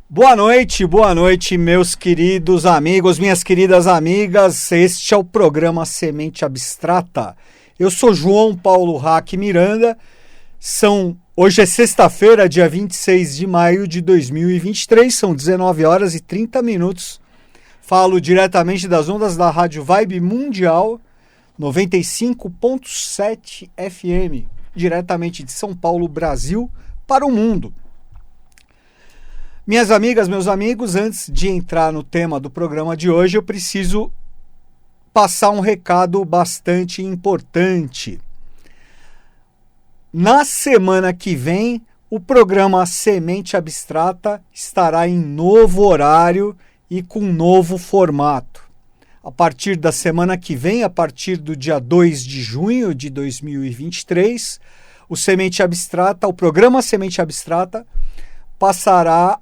Boa noite, meus queridos amigos, minhas queridas amigas. Este é o programa Semente Abstrata. Eu sou João Paulo Hack Miranda. Hoje é sexta-feira, dia 26 de maio de 2023, são 19 horas e 30 minutos. Falo diretamente das ondas da Rádio Vibe Mundial, 95.7 FM, diretamente de São Paulo, Brasil, para o mundo. Minhas amigas, meus amigos, antes de entrar no tema do programa de hoje, eu preciso passar um recado bastante importante. Na semana que vem, o programa Semente Abstrata estará em novo horário e com novo formato. A partir da semana que vem, a partir do dia 2 de junho de 2023, o programa Semente Abstrata passará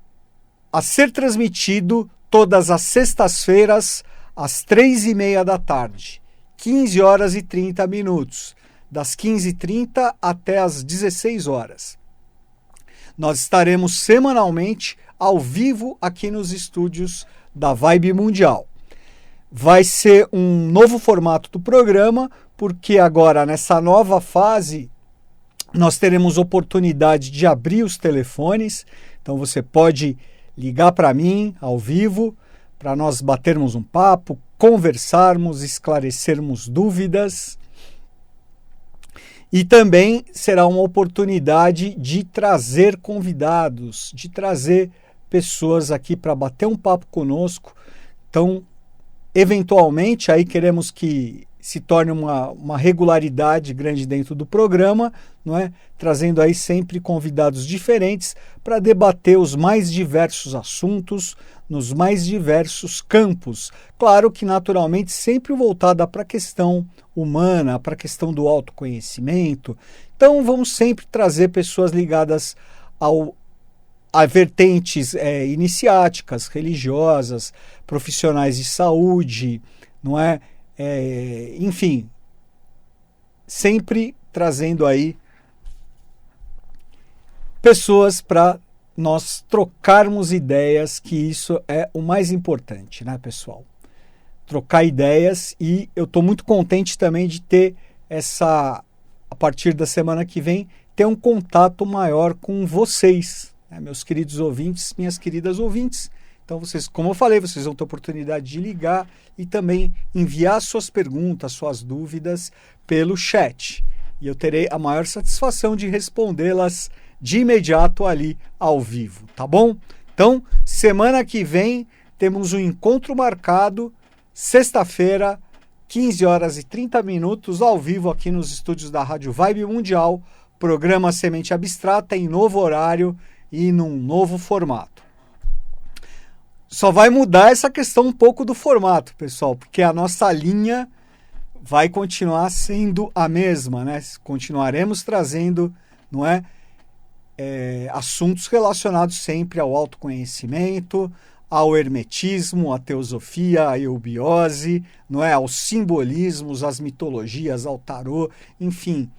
a ser transmitido todas as sextas-feiras, às 3h30 da tarde, 15 horas e 30 minutos, das 15h30 até as 16 horas. Nós estaremos semanalmente ao vivo aqui nos estúdios da Vibe Mundial. Vai ser um novo formato do programa, porque agora, nessa nova fase, nós teremos oportunidade de abrir os telefones, então você pode ligar para mim ao vivo, para nós batermos um papo, conversarmos, esclarecermos dúvidas. E também será uma oportunidade de trazer convidados, de trazer pessoas aqui para bater um papo conosco. Então, eventualmente, aí queremos que se torne uma regularidade grande dentro do programa, não é? Trazendo aí sempre convidados diferentes para debater os mais diversos assuntos, nos mais diversos campos. Claro que, naturalmente, sempre voltada para a questão humana, para a questão do autoconhecimento. Então, vamos sempre trazer pessoas ligadas a vertentes iniciáticas, religiosas, profissionais de saúde, não é? Enfim, sempre trazendo aí pessoas para nós trocarmos ideias, que isso é o mais importante, né, pessoal? Trocar ideias, e eu estou muito contente também de ter a partir da semana que vem, ter um contato maior com vocês, né, meus queridos ouvintes, minhas queridas ouvintes. Então, vocês, como eu falei, vocês vão ter oportunidade de ligar e também enviar suas perguntas, suas dúvidas pelo chat. E eu terei a maior satisfação de respondê-las de imediato ali ao vivo, tá bom? Então, semana que vem temos um encontro marcado, sexta-feira, 15 horas e 30 minutos, ao vivo aqui nos estúdios da Rádio Vibe Mundial, programa Semente Abstrata em novo horário e num novo formato. Só vai mudar essa questão um pouco do formato, pessoal, porque a nossa linha vai continuar sendo a mesma, né? Continuaremos trazendo, não é, assuntos relacionados sempre ao autoconhecimento, ao hermetismo, à teosofia, à eubiose, não é, aos simbolismos, às mitologias, ao tarô, enfim,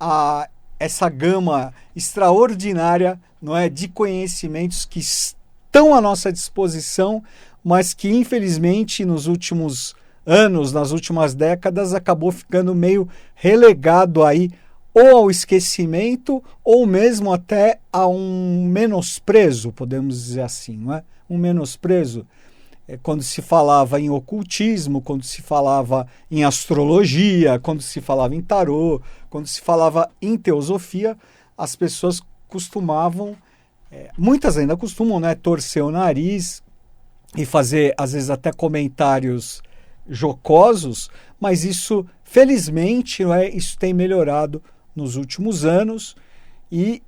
a essa gama extraordinária, não é, de conhecimentos que estão à nossa disposição, mas que infelizmente nos últimos anos, nas últimas décadas, acabou ficando meio relegado aí ou ao esquecimento ou mesmo até a um menosprezo, podemos dizer assim, não é? Um menosprezo. Quando se falava em ocultismo, quando se falava em astrologia, quando se falava em tarô, quando se falava em teosofia, as pessoas costumavam, muitas ainda costumam, né, torcer o nariz e fazer, às vezes, até comentários jocosos, mas isso, felizmente, não é, isso tem melhorado nos últimos anos, e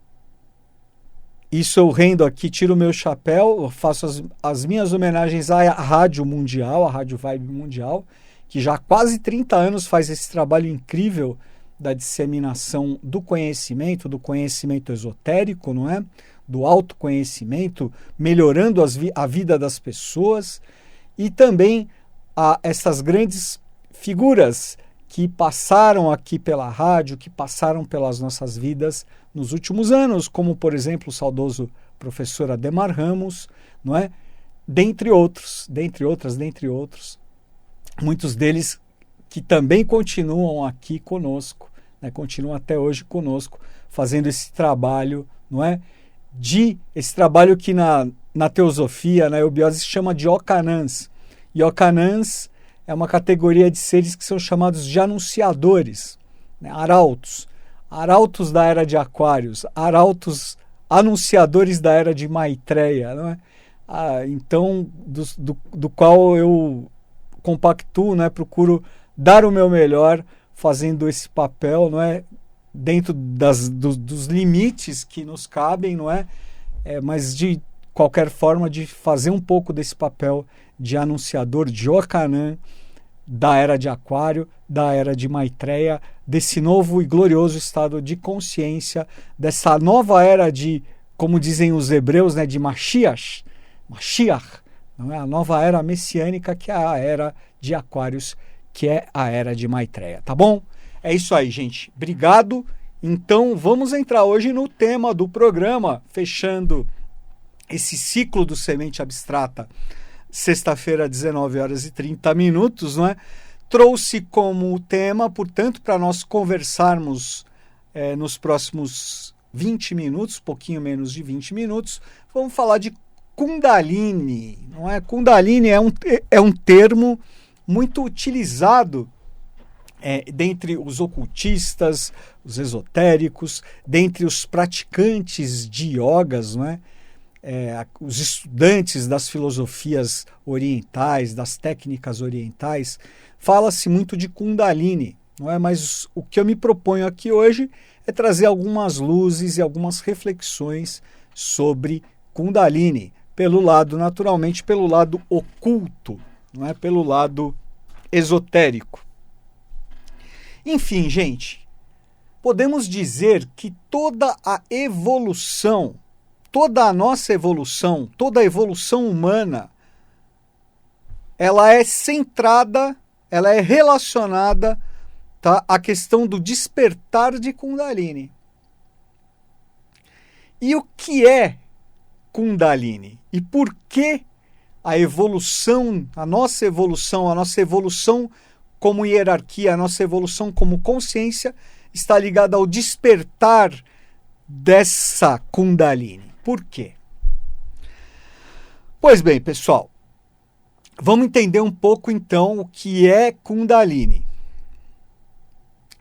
isso eu rendo aqui, tiro o meu chapéu, faço as minhas homenagens à Rádio Mundial, à Rádio Vibe Mundial, que já há quase 30 anos faz esse trabalho incrível da disseminação do conhecimento esotérico, não é? Do autoconhecimento, melhorando a vida das pessoas, e também a essas grandes figuras que passaram aqui pela rádio, que passaram pelas nossas vidas nos últimos anos, como, por exemplo, o saudoso professor Ademar Ramos, não é? Dentre outros, muitos deles que também continuam aqui conosco, né? Continuam até hoje conosco, fazendo esse trabalho, não é? Esse trabalho que na teosofia, na eubiose, se chama de Ocanãs. E Ocanãs é uma categoria de seres que são chamados de anunciadores, né? Arautos da era de Aquários, arautos anunciadores da era de Maitreya, não é? Então, do qual eu compactuo, né? Procuro dar o meu melhor fazendo esse papel, não é? Dentro dos limites que nos cabem, não é? Mas de qualquer forma de fazer um pouco desse papel de anunciador de Ocanã, da era de Aquário, da era de Maitreya, desse novo e glorioso estado de consciência, dessa nova era de, como dizem os hebreus, né, de Mashiach, não é? A nova era messiânica, que é a era de Aquários, que é a era de Maitreya, tá bom? É isso aí, gente. Obrigado. Então, vamos entrar hoje no tema do programa, fechando esse ciclo do Semente Abstrata, sexta-feira, 19h30, não é? Trouxe como tema, portanto, para nós conversarmos nos próximos 20 minutos, pouquinho menos de 20 minutos, vamos falar de Kundalini, não é? Kundalini é um termo muito utilizado dentre os ocultistas, os esotéricos, dentre os praticantes de yogas, não é? Os estudantes das filosofias orientais, das técnicas orientais, fala-se muito de Kundalini, não é? Mas o que eu me proponho aqui hoje é trazer algumas luzes e algumas reflexões sobre Kundalini, naturalmente pelo lado oculto, não é? Pelo lado esotérico. Enfim, gente, podemos dizer que toda a nossa evolução, toda a evolução humana, ela é centrada, ela é relacionada, tá, à questão do despertar de Kundalini. E o que é Kundalini? E por que a nossa evolução como hierarquia, a nossa evolução como consciência está ligada ao despertar dessa Kundalini? Por quê? Pois bem, pessoal, vamos entender um pouco então o que é Kundalini.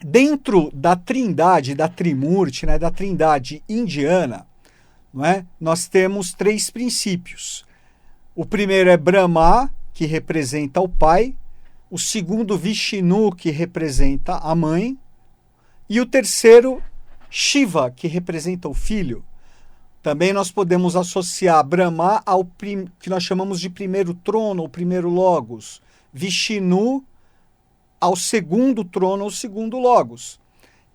Dentro da trindade, da Trimurti, né, da trindade indiana, não é? Nós temos 3 princípios. O primeiro é Brahma, que representa o pai. O segundo, Vishnu, que representa a mãe. E o terceiro, Shiva, que representa o filho. Também nós podemos associar Brahma ao que nós chamamos de primeiro trono, ou primeiro logos. Vishnu ao segundo trono, ou segundo logos.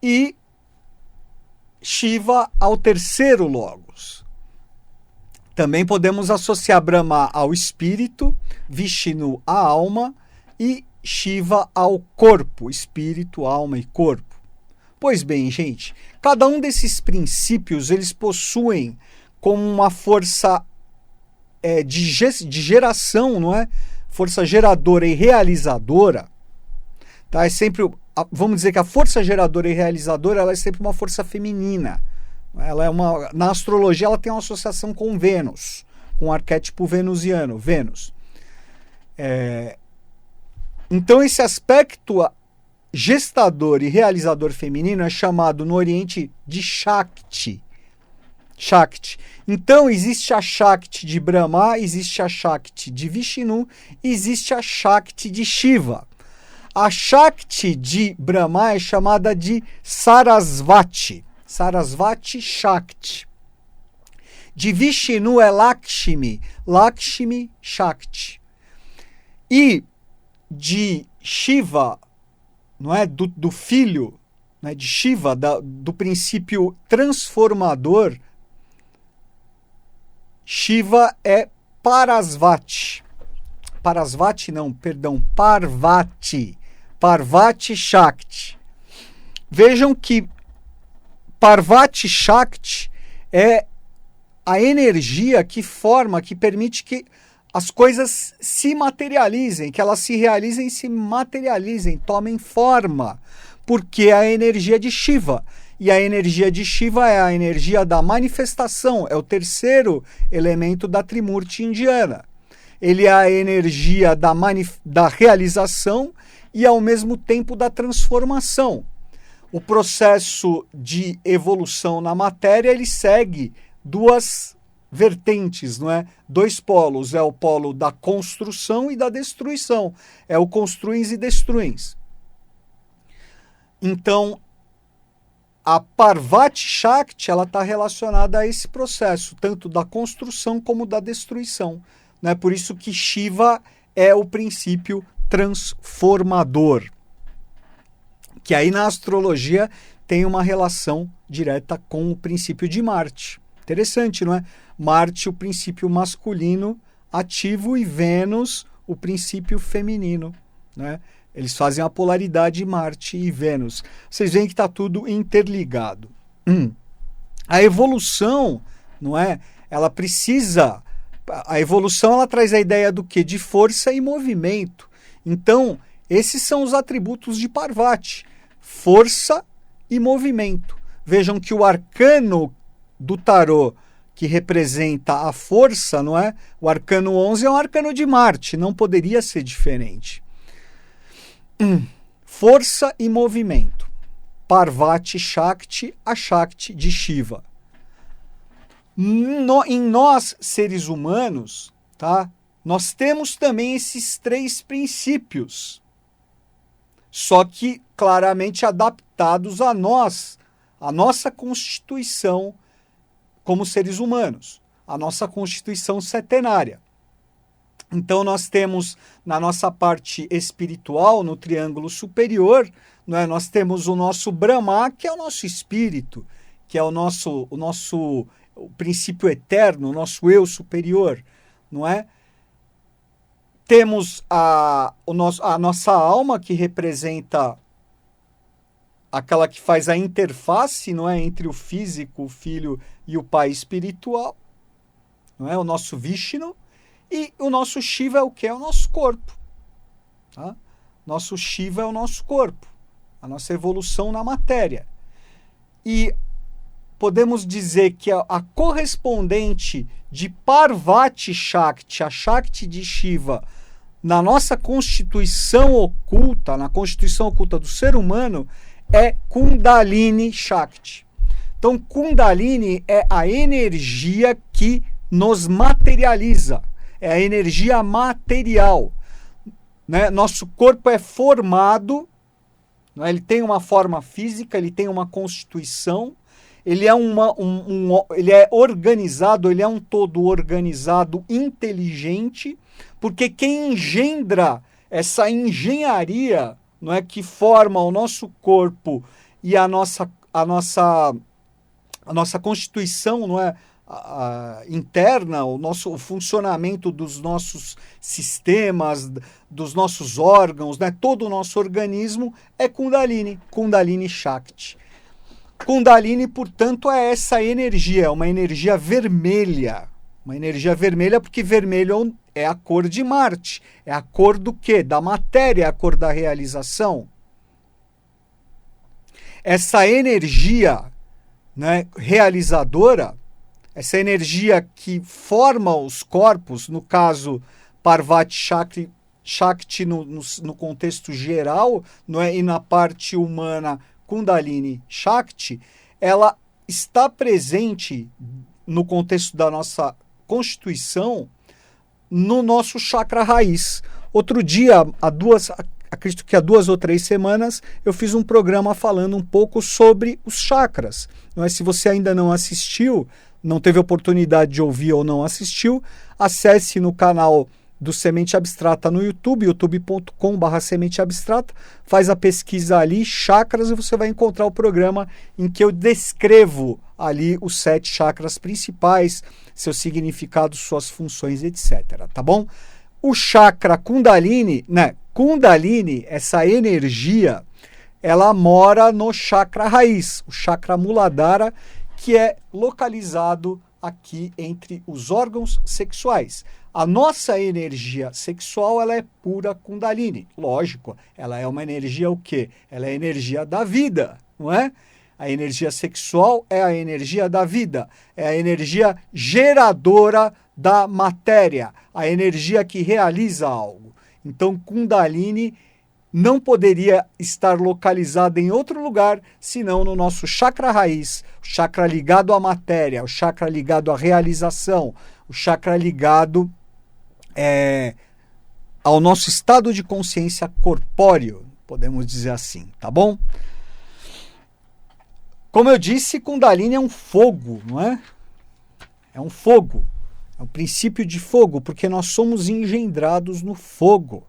E Shiva ao terceiro logos. Também podemos associar Brahma ao espírito, Vishnu à alma e Shiva ao corpo, espírito, alma e corpo. Pois bem, gente, cada um desses princípios eles possuem como uma força de geração, não é? Força geradora e realizadora. Tá? Vamos dizer que a força geradora e realizadora ela é sempre uma força feminina. Na astrologia ela tem uma associação com Vênus, com o arquétipo venusiano, Vênus. Então esse aspecto gestador e realizador feminino é chamado no Oriente de Shakti. Então existe a Shakti de Brahma, existe a Shakti de Vishnu, existe a Shakti de Shiva. A Shakti de Brahma é chamada de Sarasvati Shakti. De Vishnu é Lakshmi Shakti. E de Shiva, não é, do filho, né, de Shiva, do princípio transformador, Shiva é Parvati Shakti. Vejam que Parvati Shakti é a energia que forma, que permite que as coisas se materializem, que elas se realizem, se materializem, tomem forma, porque é a energia de Shiva. E a energia de Shiva é a energia da manifestação, é o terceiro elemento da Trimurti indiana. Ele é a energia da realização e, ao mesmo tempo, da transformação. O processo de evolução na matéria, ele segue duas vertentes, não é? Dois polos, é o polo da construção e da destruição. É o construins e destruins. Então, a Parvati Shakti, ela está relacionada a esse processo, tanto da construção como da destruição. Né? Por isso que Shiva é o princípio transformador, que aí na astrologia tem uma relação direta com o princípio de Marte. Interessante, não é? Marte, o princípio masculino ativo, e Vênus, o princípio feminino, né? Eles fazem a polaridade Marte e Vênus. Vocês veem que está tudo interligado. A evolução, não é? Ela precisa... A evolução, ela traz a ideia do quê? De força e movimento. Então, esses são os atributos de Parvati. Força e movimento. Vejam que o arcano do tarô, que representa a força, não é? O arcano 11 é um arcano de Marte, não poderia ser diferente. Força e movimento. Parvati Shakti, a Shakti de Shiva. Em nós, seres humanos, tá? Nós temos também esses três princípios, só que claramente adaptados a nós, a nossa constituição como seres humanos, a nossa constituição setenária. Então nós temos na nossa parte espiritual, no triângulo superior, não é? Nós temos o nosso Brahma, que é o nosso espírito, que é o nosso o princípio eterno, o nosso eu superior, não é? Temos a nossa alma, que representa aquela que faz a interface, não é, entre o físico, o filho e o pai espiritual, não é? O nosso Vishnu. E o nosso Shiva é o que? É o nosso corpo. Tá? Nosso Shiva é o nosso corpo, a nossa evolução na matéria. E podemos dizer que a correspondente de Parvati Shakti, a Shakti de Shiva, na nossa constituição oculta, na constituição oculta do ser humano, é Kundalini Shakti. Então, Kundalini é a energia que nos materializa, é a energia material. Né? Nosso corpo é formado, né? Ele tem uma forma física, ele tem uma constituição, ele é, ele é organizado, ele é um todo organizado, inteligente, porque quem engendra essa engenharia, não é, que forma o nosso corpo e a nossa constituição, não é, interna, o funcionamento dos nossos sistemas, dos nossos órgãos, né, todo o nosso organismo é Kundalini Shakti. Kundalini, portanto, é essa energia, é uma energia vermelha. Uma energia vermelha porque vermelho é a cor de Marte. É a cor do quê? Da matéria, é a cor da realização. Essa energia, né, realizadora, essa energia que forma os corpos, no caso Parvati Shakti no contexto geral, não é? E na parte humana Kundalini Shakti, ela está presente no contexto da nossa constituição no nosso chakra raiz. Outro dia, acredito que há 2 ou 3 semanas, eu fiz um programa falando um pouco sobre os chakras. Não é? Se você ainda não assistiu, não teve oportunidade de ouvir ou não assistiu, acesse no canal do Semente Abstrata no YouTube, youtube.com/Semente Abstrata, faz a pesquisa ali, chakras, e você vai encontrar o programa em que eu descrevo ali os 7 chakras principais, seu significado, suas funções, etc. Tá bom? O chakra Kundalini, né? Kundalini, essa energia, ela mora no chakra raiz, o chakra Muladhara, que é localizado aqui entre os órgãos sexuais. A nossa energia sexual, ela é pura Kundalini. Lógico, ela é uma energia o quê? Ela é a energia da vida, não é? A energia sexual é a energia da vida, é a energia geradora da matéria, a energia que realiza algo. Então, Kundalini não poderia estar localizada em outro lugar senão no nosso chakra raiz, o chakra ligado à matéria, o chakra ligado à realização, o chakra ligado ao nosso estado de consciência corpóreo, podemos dizer assim, tá bom? Como eu disse, Kundalini é um fogo, não é? É um fogo, é um princípio de fogo, porque nós somos engendrados no fogo.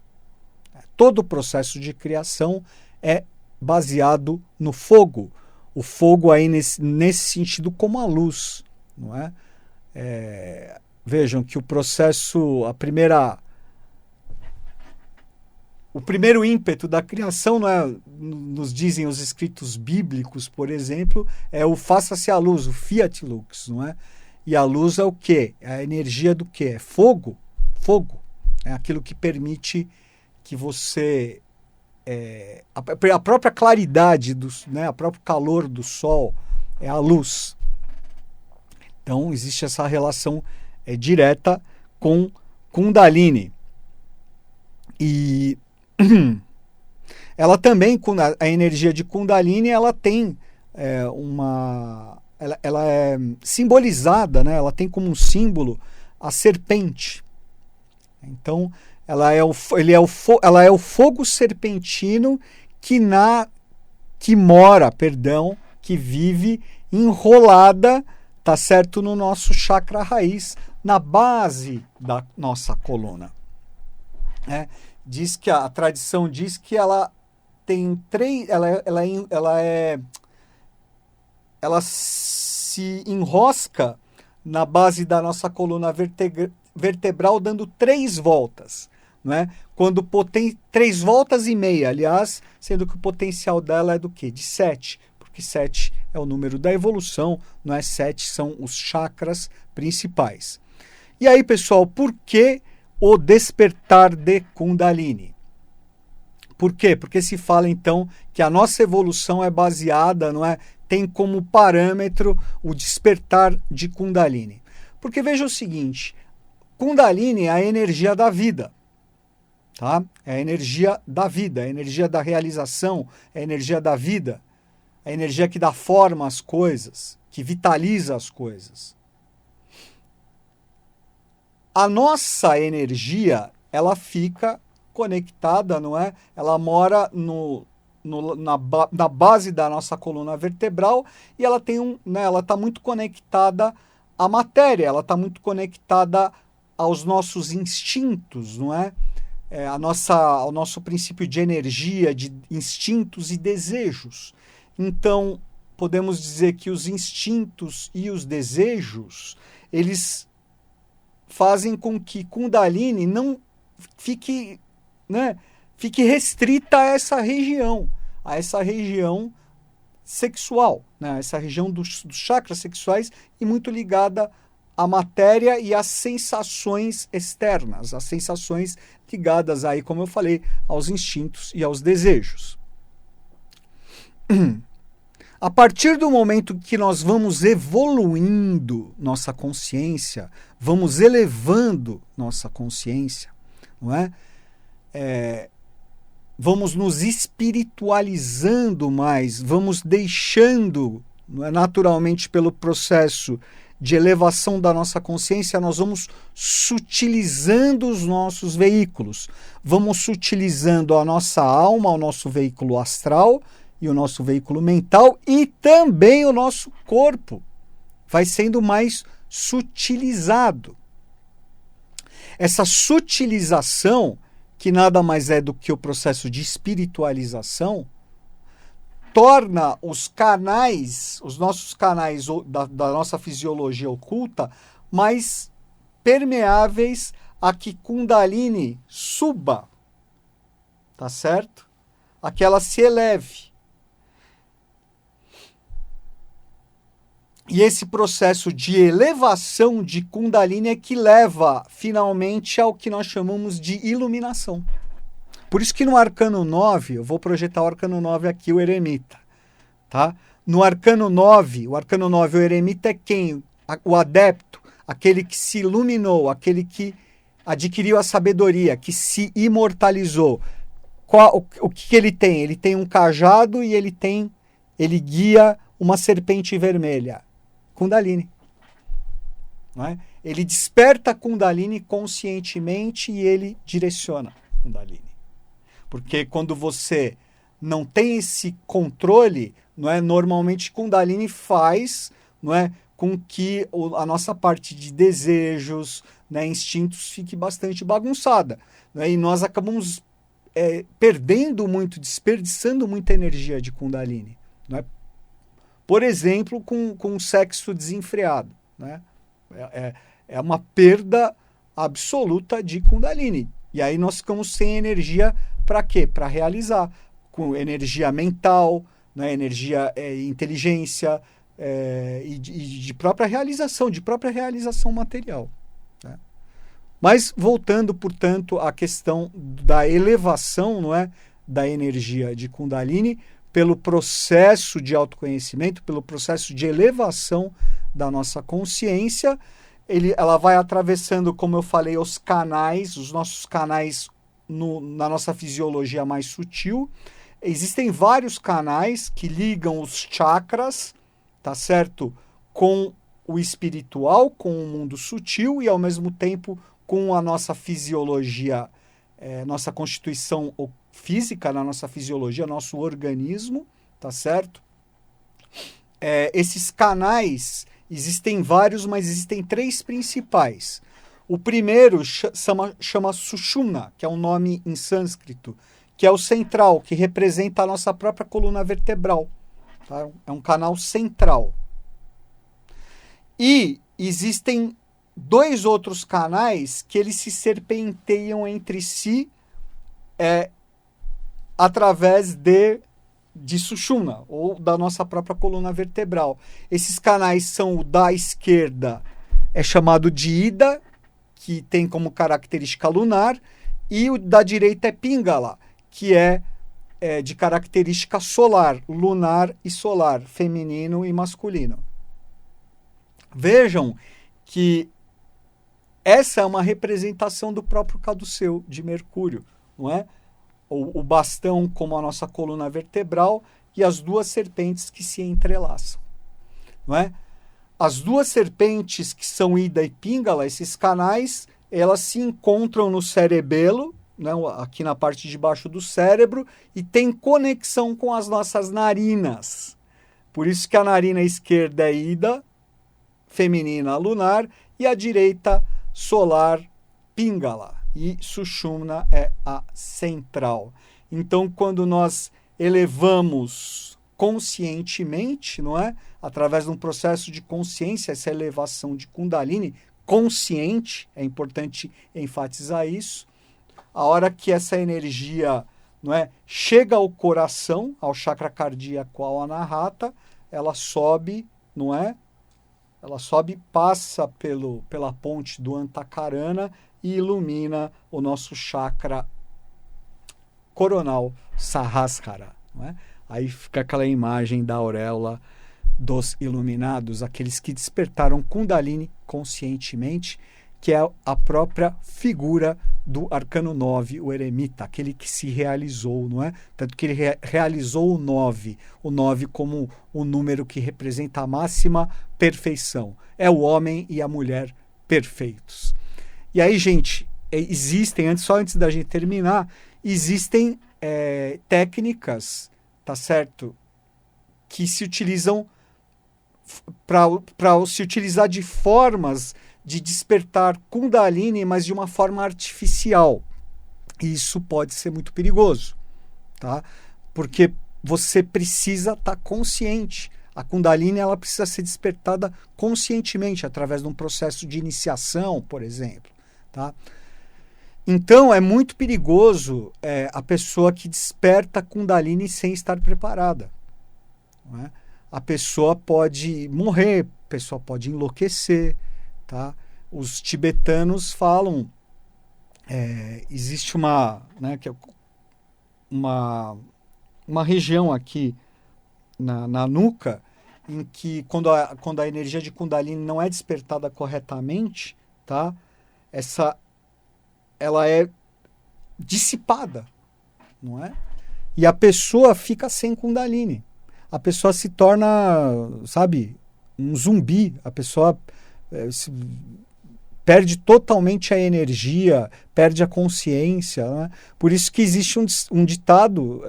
Todo o processo de criação é baseado no fogo. O fogo aí nesse sentido como a luz, não é? Vejam que o processo, o primeiro ímpeto da criação, não é, nos dizem os escritos bíblicos, por exemplo, é o faça-se a luz, o fiat lux, não é? E a luz é o quê? É a energia do quê? É fogo. Fogo. É aquilo que permite que você... a própria claridade, né, o próprio calor do sol é a luz. Então, existe essa relação direta com Kundalini. E ela também, a energia de Kundalini, ela tem ela é simbolizada, né? Ela tem como um símbolo a serpente. Então, ela é o fogo serpentino que vive enrolada, tá certo, no nosso chakra raiz, na base da nossa coluna. Diz que a tradição diz que ela tem três, ela se enrosca na base da nossa coluna vertebral, dando 3 voltas, não é? Quando 3 voltas e meia, aliás, sendo que o potencial dela é do quê? De 7, porque 7 é o número da evolução, não é? 7 são os chakras principais. E aí, pessoal, por que o despertar de Kundalini? Por quê? Porque se fala, então, que a nossa evolução é baseada, não é? Tem como parâmetro o despertar de Kundalini. Porque veja o seguinte, Kundalini é a energia da vida, tá? É a energia da vida, é a energia da realização, é a energia da vida, é a energia que dá forma às coisas, que vitaliza as coisas. A nossa energia, ela fica conectada, não é? Ela mora na base da nossa coluna vertebral e ela tem ela está muito conectada à matéria, ela está muito conectada aos nossos instintos, não é? Ao nosso princípio de energia, de instintos e desejos. Então, podemos dizer que os instintos e os desejos, eles fazem com que Kundalini não fique, né, fique restrita a essa região sexual, né, a essa região dos chakras sexuais e muito ligada à matéria e às sensações externas, às sensações ligadas aí, como eu falei, aos instintos e aos desejos. A partir do momento que nós vamos evoluindo nossa consciência, vamos elevando nossa consciência, não é? Vamos nos espiritualizando mais, vamos deixando, não é? Naturalmente pelo processo de elevação da nossa consciência, nós vamos sutilizando os nossos veículos, vamos sutilizando a nossa alma, o nosso veículo astral, e o nosso veículo mental e também o nosso corpo vai sendo mais sutilizado. Essa sutilização, que nada mais é do que o processo de espiritualização, torna os nossos canais da nossa fisiologia oculta mais permeáveis a que Kundalini suba, tá certo? A que ela se eleve. E esse processo de elevação de Kundalini é que leva finalmente ao que nós chamamos de iluminação. Por isso que no Arcano 9, eu vou projetar o Arcano 9 aqui, o Eremita. Tá? No Arcano 9, o Eremita é quem? O adepto, aquele que se iluminou, aquele que adquiriu a sabedoria, que se imortalizou. O que ele tem? Ele tem um cajado e ele guia uma serpente vermelha. Kundalini. Não é? Ele desperta Kundalini conscientemente e ele direciona Kundalini. Porque quando você não tem esse controle, não é? Normalmente Kundalini faz, não é? Com que a nossa parte de desejos, né, instintos fique bastante bagunçada. Não é? E nós acabamos perdendo muito, desperdiçando muita energia de Kundalini. Não é? Por exemplo, com sexo desenfreado. Né? É uma perda absoluta de Kundalini. E aí nós ficamos sem energia para quê? Para realizar. Com energia mental, né? Energia inteligência e de própria realização material. Né? Mas voltando, portanto, à questão da elevação, não é? Da energia de Kundalini, pelo processo de autoconhecimento, pelo processo de elevação da nossa consciência, ela vai atravessando, como eu falei, os nossos canais na nossa fisiologia mais sutil. Existem vários canais que ligam os chakras, tá certo? Com o espiritual, com o mundo sutil e, ao mesmo tempo, com a nossa fisiologia, nossa constituição física, na nossa fisiologia, nosso organismo, tá certo? Esses canais, existem vários, mas existem 3 principais. O primeiro chama Sushumna, que é um nome em sânscrito, que é o central, que representa a nossa própria coluna vertebral. Tá? É um canal central. E existem 2 outros canais que eles se serpenteiam entre si através de Sushumna, ou da nossa própria coluna vertebral. Esses canais são o da esquerda, é chamado de Ida, que tem como característica lunar, e o da direita é Pingala, que é de característica solar, lunar e solar, feminino e masculino. Vejam que essa é uma representação do próprio caduceu de Mercúrio, não é? O bastão como a nossa coluna vertebral e as 2 serpentes que se entrelaçam, não é? As 2 serpentes que são Ida e Pingala, esses canais, elas se encontram no cerebelo, né, aqui na parte de baixo do cérebro, e tem conexão com as nossas narinas. Por isso que a narina esquerda é Ida, feminina lunar, e a direita solar Pingala. E Sushumna é a central. Então, quando nós elevamos conscientemente, não é? Através de um processo de consciência, essa elevação de Kundalini, consciente, é importante enfatizar isso, a hora que essa energia, não é, chega ao coração, ao chakra cardíaco, ao anahata, ela sobe, não é? Ela sobe, passa pela ponte do Antakarana e ilumina o nosso chakra coronal, Sahasrara. Não é? Aí fica aquela imagem da auréola dos iluminados, aqueles que despertaram Kundalini conscientemente, que é a própria figura do Arcano 9, o Eremita, aquele que se realizou, não é? Tanto que ele realizou o 9 como o número que representa a máxima perfeição. É o homem e a mulher perfeitos. E aí, gente, existem, antes da gente terminar, existem técnicas, tá certo? Que se utilizam para se utilizar de formas de despertar Kundalini, mas de uma forma artificial. E isso pode ser muito perigoso, tá? Porque você precisa estar consciente. A Kundalini ela precisa ser despertada conscientemente, através de um processo de iniciação, por exemplo. Tá? Então, é muito perigoso a pessoa que desperta Kundalini sem estar preparada. Não é? A pessoa pode morrer pessoa pode enlouquecer, tá? Os tibetanos falam, existe uma região aqui na nuca, em que quando a energia de Kundalini não é despertada corretamente, tá? Ela é dissipada, não é? E a pessoa fica sem Kundalini. A pessoa se torna, sabe, um zumbi. A pessoa perde totalmente a energia, perde a consciência, né? Por isso que existe um ditado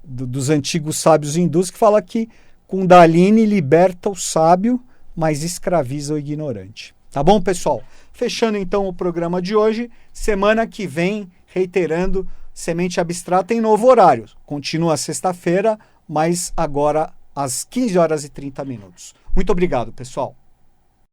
dos antigos sábios hindus que fala que Kundalini liberta o sábio, mas escraviza o ignorante. Tá bom, pessoal? Fechando então o programa de hoje. Semana que vem, reiterando, Semente Abstrata em novo horário. Continua sexta-feira, mas agora às 15 horas e 30 minutos. Muito obrigado, pessoal.